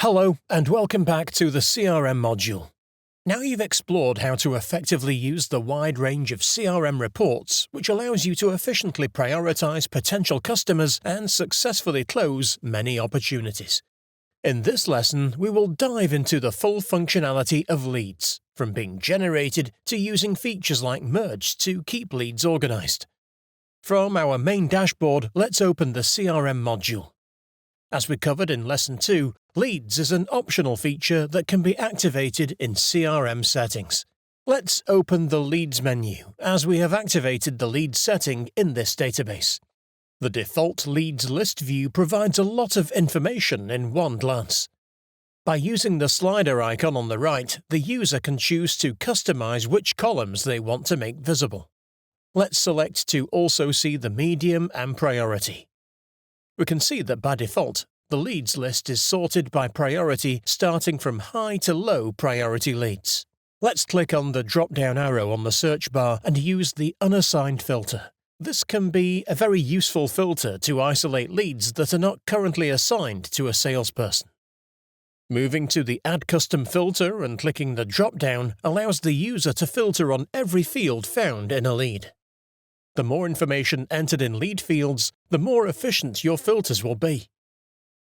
Hello, and welcome back to the CRM module. Now you've explored how to effectively use the wide range of CRM reports, which allows you to efficiently prioritize potential customers and successfully close many opportunities. In this lesson, we will dive into the full functionality of leads, from being generated to using features like merge to keep leads organized. From our main dashboard, let's open the CRM module. As we covered in Lesson 2, Leads is an optional feature that can be activated in CRM settings. Let's open the Leads menu, as we have activated the Leads setting in this database. The default Leads list view provides a lot of information in one glance. By using the slider icon on the right, the user can choose to customize which columns they want to make visible. Let's select to also see the medium and priority. We can see that by default, the leads list is sorted by priority starting from high to low priority leads. Let's click on the drop-down arrow on the search bar and use the unassigned filter. This can be a very useful filter to isolate leads that are not currently assigned to a salesperson. Moving to the Add Custom filter and clicking the drop-down allows the user to filter on every field found in a lead. The more information entered in lead fields, the more efficient your filters will be.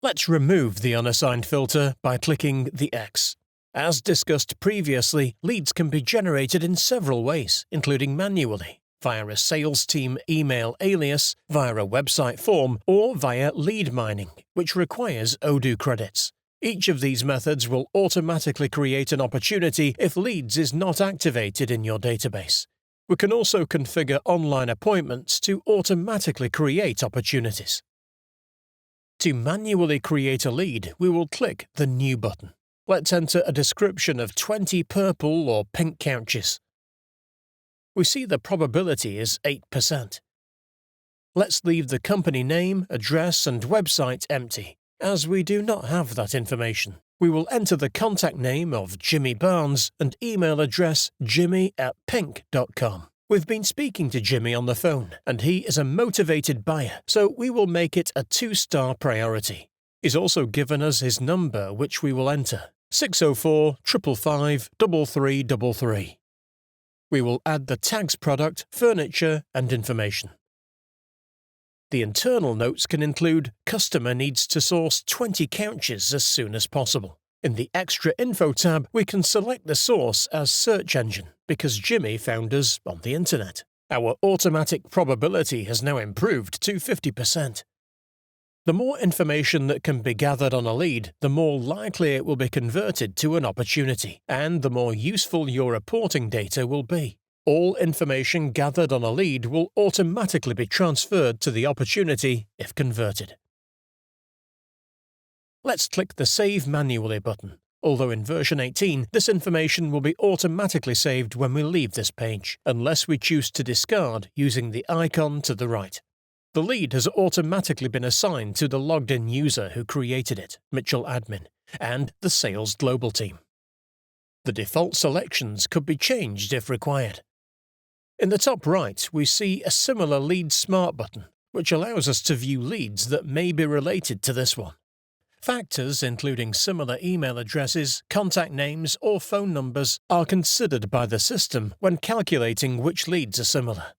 Let's remove the unassigned filter by clicking the X. As discussed previously, leads can be generated in several ways, including manually, via a sales team email alias, via a website form, or via lead mining, which requires Odoo credits. Each of these methods will automatically create an opportunity if leads is not activated in your database. We can also configure online appointments to automatically create opportunities. To manually create a lead, we will click the New button. Let's enter a description of 20 purple or pink couches. We see the probability is 8%. Let's leave the company name, address, and website empty, as we do not have that information. We will enter the contact name of Jimmy Barnes and email address jimmy@pink.com. We've been speaking to Jimmy on the phone, and he is a motivated buyer, so we will make it a 2-star priority. He's also given us his number, which we will enter, 604 555 3333. We will add the tags product, furniture, and information. The internal notes can include customer needs to source 20 couches as soon as possible. In the Extra Info tab, we can select the source as search engine because Jimmy found us on the internet. Our automatic probability has now improved to 50%. The more information that can be gathered on a lead, the more likely it will be converted to an opportunity, and the more useful your reporting data will be. All information gathered on a lead will automatically be transferred to the opportunity if converted. Let's click the Save Manually button. Although in version 18, this information will be automatically saved when we leave this page, unless we choose to discard using the icon to the right. The lead has automatically been assigned to the logged-in user who created it, Mitchell Admin, and the Sales Global team. The default selections could be changed if required. In the top right, we see a similar Lead Smart button, which allows us to view leads that may be related to this one. Factors including similar email addresses, contact names, or phone numbers are considered by the system when calculating which leads are similar.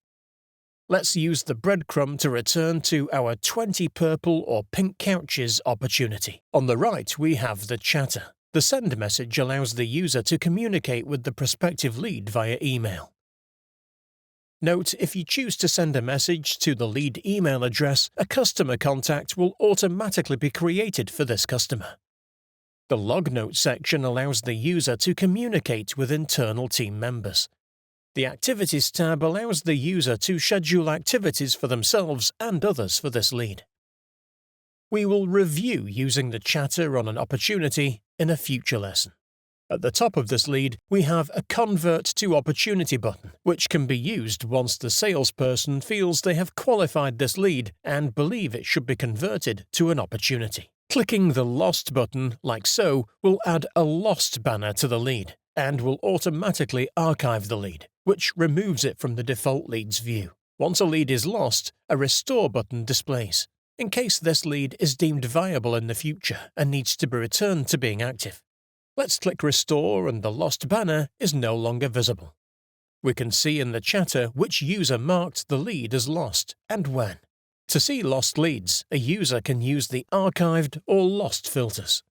Let's use the breadcrumb to return to our 20 purple or pink couches opportunity. On the right, we have the chatter. The send message allows the user to communicate with the prospective lead via email. Note, if you choose to send a message to the lead email address, a customer contact will automatically be created for this customer. The log note section allows the user to communicate with internal team members. The Activities tab allows the user to schedule activities for themselves and others for this lead. We will review using the chatter on an opportunity in a future lesson. At the top of this lead, we have a Convert to Opportunity button, which can be used once the salesperson feels they have qualified this lead and believe it should be converted to an opportunity. Clicking the Lost button, like so, will add a Lost banner to the lead and will automatically archive the lead, which removes it from the default leads view. Once a lead is lost, a Restore button displays. in case this lead is deemed viable in the future and needs to be returned to being active. Let's click Restore and the lost banner is no longer visible. We can see in the chatter which user marked the lead as lost and when. To see lost leads, a user can use the archived or lost filters.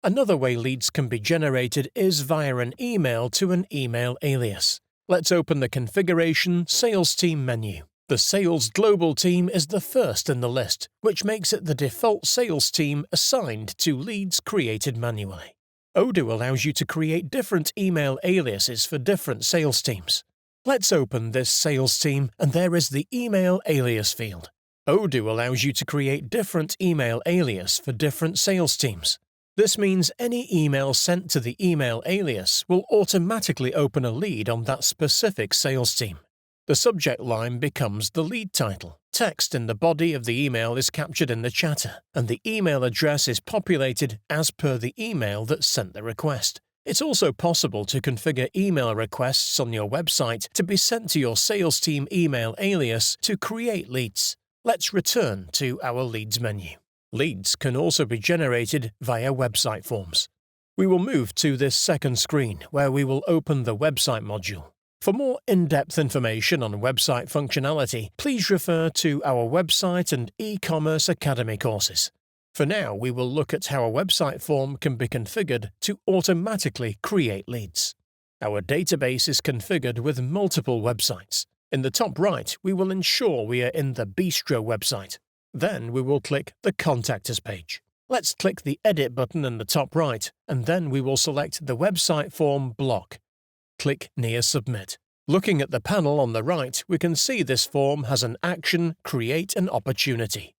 Another way leads can be generated is via an email to an email alias. Let's open the Configuration Sales Team menu. The Sales Global team is the first in the list, which makes it the default sales team assigned to leads created manually. Odoo allows you to create different email aliases for different sales teams. Let's open this sales team, and there is the email alias field. Odoo allows you to create different email alias for different sales teams. This means any email sent to the email alias will automatically open a lead on that specific sales team. The subject line becomes the lead title. Text in the body of the email is captured in the chatter, and the email address is populated as per the email that sent the request. It's also possible to configure email requests on your website to be sent to your sales team email alias to create leads. Let's return to our Leads menu. Leads can also be generated via website forms. We will move to this second screen where we will open the website module. For more in-depth information on website functionality, please refer to our website and e-commerce academy courses. For now, we will look at how a website form can be configured to automatically create leads. Our database is configured with multiple websites. In the top right, we will ensure we are in the Bistro website. Then we will click the Contact Us page. Let's click the Edit button in the top right, and then we will select the website form block. Click near Submit. Looking at the panel on the right, we can see this form has an action, create an opportunity.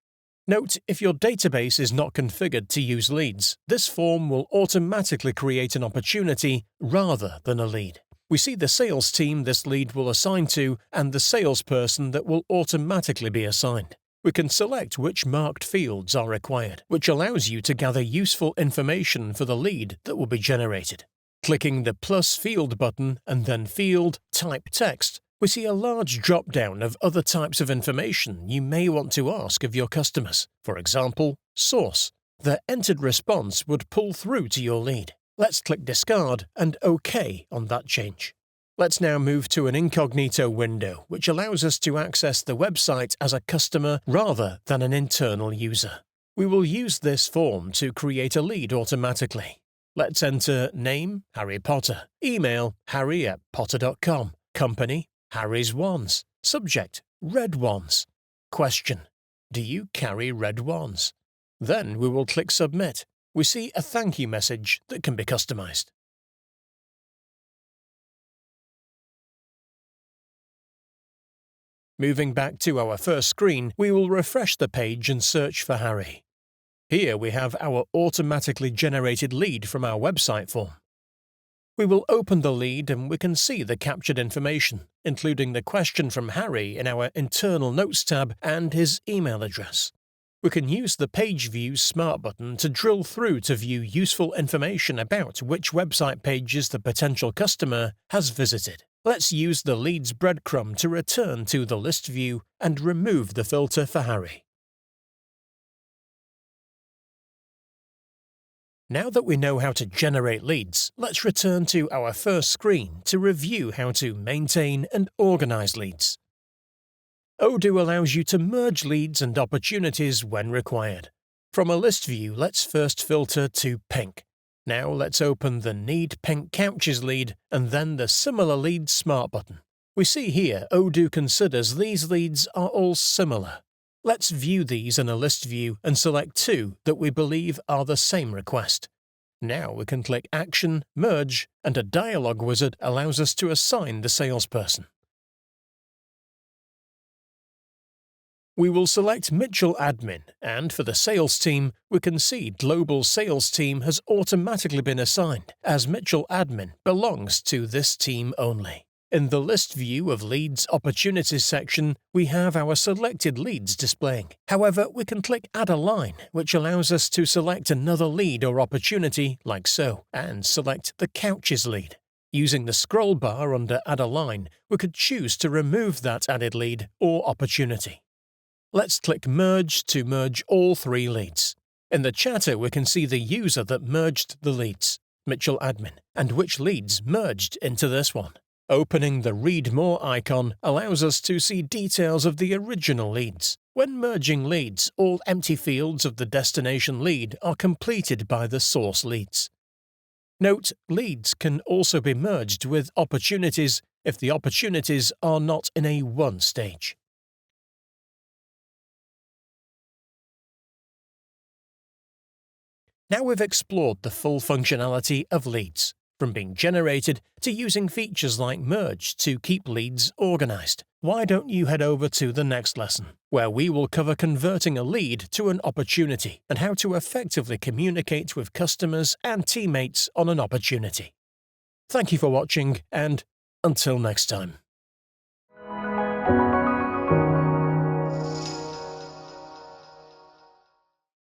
Note, if your database is not configured to use leads, this form will automatically create an opportunity rather than a lead. We see the sales team this lead will assign to and the salesperson that will automatically be assigned. We can select which marked fields are required, which allows you to gather useful information for the lead that will be generated. Clicking the plus field button and then field type text, we see a large drop-down of other types of information you may want to ask of your customers. For example, source. The entered response would pull through to your lead. Let's click Discard and OK on that change. Let's now move to an incognito window, which allows us to access the website as a customer rather than an internal user. We will use this form to create a lead automatically. Let's enter name, Harry Potter, email, harry@potter.com, company, Harry's Wands, subject, red wands, question, do you carry red wands? Then we will click Submit. We see a thank you message that can be customized. Moving back to our first screen, we will refresh the page and search for Harry. Here we have our automatically generated lead from our website form. We will open the lead and we can see the captured information, including the question from Harry in our Internal Notes tab and his email address. We can use the Page View Smart button to drill through to view useful information about which website pages the potential customer has visited. Let's use the Leads breadcrumb to return to the list view and remove the filter for Harry. Now that we know how to generate leads, let's return to our first screen to review how to maintain and organize leads. Odoo allows you to merge leads and opportunities when required. From a list view, let's first filter to pink. Now let's open the Need Pink Couches lead and then the Similar Leads Smart button. We see here Odoo considers these leads are all similar. Let's view these in a list view and select two that we believe are the same request. Now we can click Action, Merge, and a dialog wizard allows us to assign the salesperson. We will select Mitchell Admin, and for the sales team, we can see Global Sales Team has automatically been assigned, as Mitchell Admin belongs to this team only. In the List View of Leads Opportunities section, we have our selected leads displaying. However, we can click Add a Line, which allows us to select another lead or opportunity, like so, and select the Couches lead. Using the scroll bar under Add a Line, we could choose to remove that added lead or opportunity. Let's click Merge to merge all 3 leads. In the chatter, we can see the user that merged the leads, Mitchell Admin, and which leads merged into this one. Opening the Read More icon allows us to see details of the original leads. When merging leads, all empty fields of the destination lead are completed by the source leads. Note, leads can also be merged with opportunities if the opportunities are not in a won stage. Now we've explored the full functionality of leads, from being generated to using features like merge to keep leads organized. Why don't you head over to the next lesson, where we will cover converting a lead to an opportunity and how to effectively communicate with customers and teammates on an opportunity. Thank you for watching, and until next time.